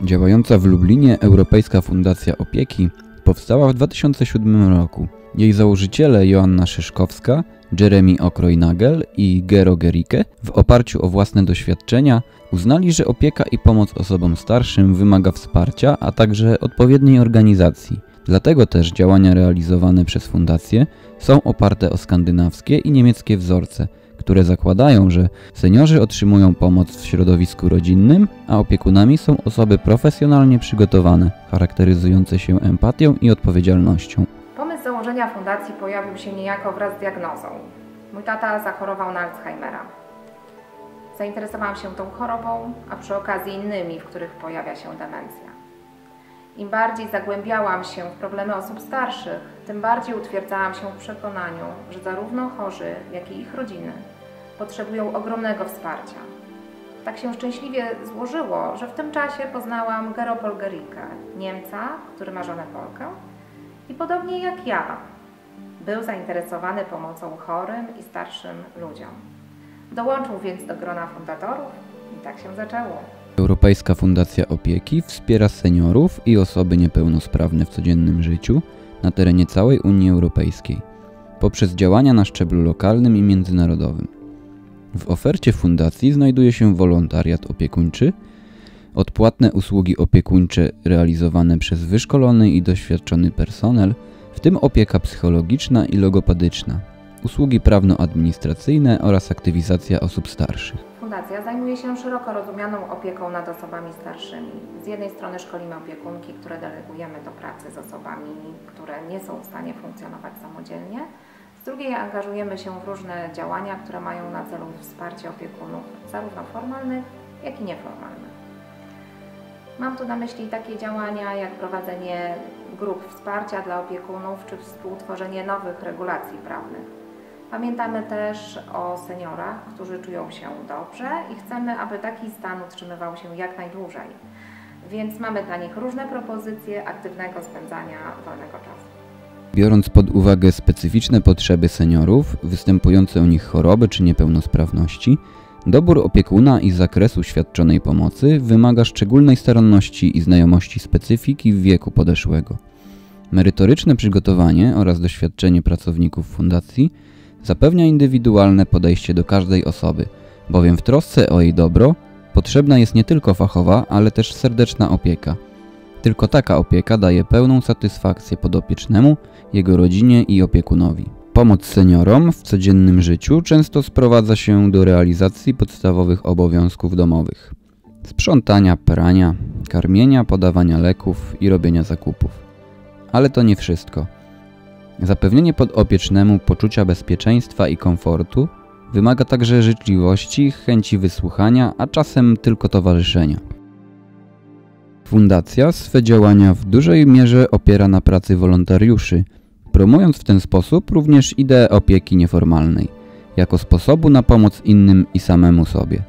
Działająca w Lublinie Europejska Fundacja Opieki powstała w 2007 roku. Jej założyciele Joanna Szyszkowska, Jeremy Okroj-Nagel i Gero Gericke w oparciu o własne doświadczenia uznali, że opieka i pomoc osobom starszym wymaga wsparcia, a także odpowiedniej organizacji. Dlatego też działania realizowane przez fundację są oparte o skandynawskie i niemieckie wzorce, które zakładają, że seniorzy otrzymują pomoc w środowisku rodzinnym, a opiekunami są osoby profesjonalnie przygotowane, charakteryzujące się empatią i odpowiedzialnością. Pomysł założenia fundacji pojawił się niejako wraz z diagnozą. Mój tata zachorował na Alzheimera. Zainteresowałam się tą chorobą, a przy okazji innymi, w których pojawia się demencja. Im bardziej zagłębiałam się w problemy osób starszych, tym bardziej utwierdzałam się w przekonaniu, że zarówno chorzy, jak i ich rodziny potrzebują ogromnego wsparcia. Tak się szczęśliwie złożyło, że w tym czasie poznałam Gero Gericke, Niemca, który ma żonę Polkę i podobnie jak ja, był zainteresowany pomocą chorym i starszym ludziom. Dołączył więc do grona fundatorów i tak się zaczęło. Europejska Fundacja Opieki wspiera seniorów i osoby niepełnosprawne w codziennym życiu na terenie całej Unii Europejskiej poprzez działania na szczeblu lokalnym i międzynarodowym. W ofercie fundacji znajduje się wolontariat opiekuńczy, odpłatne usługi opiekuńcze realizowane przez wyszkolony i doświadczony personel, w tym opieka psychologiczna i logopedyczna, usługi prawno-administracyjne oraz aktywizacja osób starszych. Fundacja zajmuje się szeroko rozumianą opieką nad osobami starszymi. Z jednej strony szkolimy opiekunki, które delegujemy do pracy z osobami, które nie są w stanie funkcjonować samodzielnie. Z drugiej angażujemy się w różne działania, które mają na celu wsparcie opiekunów, zarówno formalnych, jak i nieformalnych. Mam tu na myśli takie działania jak prowadzenie grup wsparcia dla opiekunów czy współtworzenie nowych regulacji prawnych. Pamiętamy też o seniorach, którzy czują się dobrze i chcemy, aby taki stan utrzymywał się jak najdłużej. Więc mamy dla nich różne propozycje aktywnego spędzania wolnego czasu. Biorąc pod uwagę specyficzne potrzeby seniorów, występujące u nich choroby czy niepełnosprawności, dobór opiekuna i zakresu świadczonej pomocy wymaga szczególnej staranności i znajomości specyfiki wieku podeszłego. Merytoryczne przygotowanie oraz doświadczenie pracowników fundacji zapewnia indywidualne podejście do każdej osoby, bowiem w trosce o jej dobro potrzebna jest nie tylko fachowa, ale też serdeczna opieka. Tylko taka opieka daje pełną satysfakcję podopiecznemu, jego rodzinie i opiekunowi. Pomoc seniorom w codziennym życiu często sprowadza się do realizacji podstawowych obowiązków domowych: sprzątania, prania, karmienia, podawania leków i robienia zakupów. Ale to nie wszystko. Zapewnienie podopiecznemu poczucia bezpieczeństwa i komfortu wymaga także życzliwości, chęci wysłuchania, a czasem tylko towarzyszenia. Fundacja swe działania w dużej mierze opiera na pracy wolontariuszy, promując w ten sposób również ideę opieki nieformalnej, jako sposobu na pomoc innym i samemu sobie.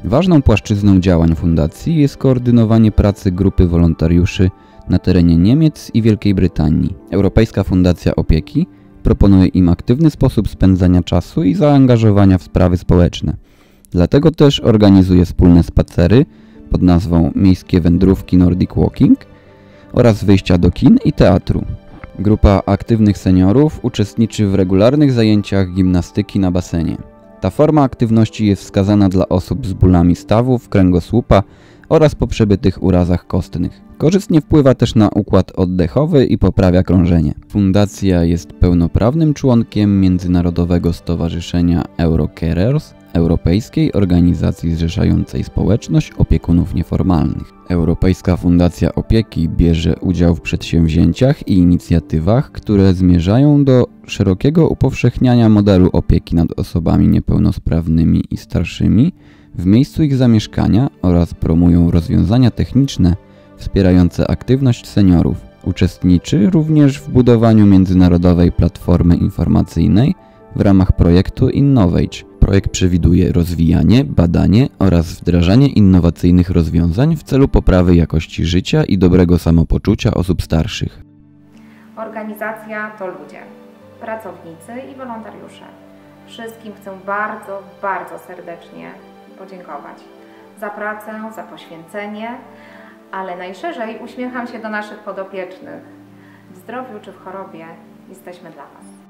Ważną płaszczyzną działań fundacji jest koordynowanie pracy grupy wolontariuszy na terenie Niemiec i Wielkiej Brytanii. Europejska Fundacja Opieki proponuje im aktywny sposób spędzania czasu i zaangażowania w sprawy społeczne. Dlatego też organizuje wspólne spacery pod nazwą Miejskie Wędrówki Nordic Walking oraz wyjścia do kin i teatru. Grupa aktywnych seniorów uczestniczy w regularnych zajęciach gimnastyki na basenie. Ta forma aktywności jest wskazana dla osób z bólami stawów, kręgosłupa oraz po przebytych urazach kostnych. Korzystnie wpływa też na układ oddechowy i poprawia krążenie. Fundacja jest pełnoprawnym członkiem Międzynarodowego Stowarzyszenia Eurocarers, europejskiej organizacji zrzeszającej społeczność opiekunów nieformalnych. Europejska Fundacja Opieki bierze udział w przedsięwzięciach i inicjatywach, które zmierzają do szerokiego upowszechniania modelu opieki nad osobami niepełnosprawnymi i starszymi w miejscu ich zamieszkania oraz promują rozwiązania techniczne wspierające aktywność seniorów. Uczestniczy również w budowaniu międzynarodowej platformy informacyjnej w ramach projektu Innovate. Projekt przewiduje rozwijanie, badanie oraz wdrażanie innowacyjnych rozwiązań w celu poprawy jakości życia i dobrego samopoczucia osób starszych. Organizacja to ludzie, pracownicy i wolontariusze. Wszystkim chcę bardzo, bardzo serdecznie podziękować za pracę, za poświęcenie ale najszerzej uśmiecham się do naszych podopiecznych. W zdrowiu czy w chorobie jesteśmy dla Was.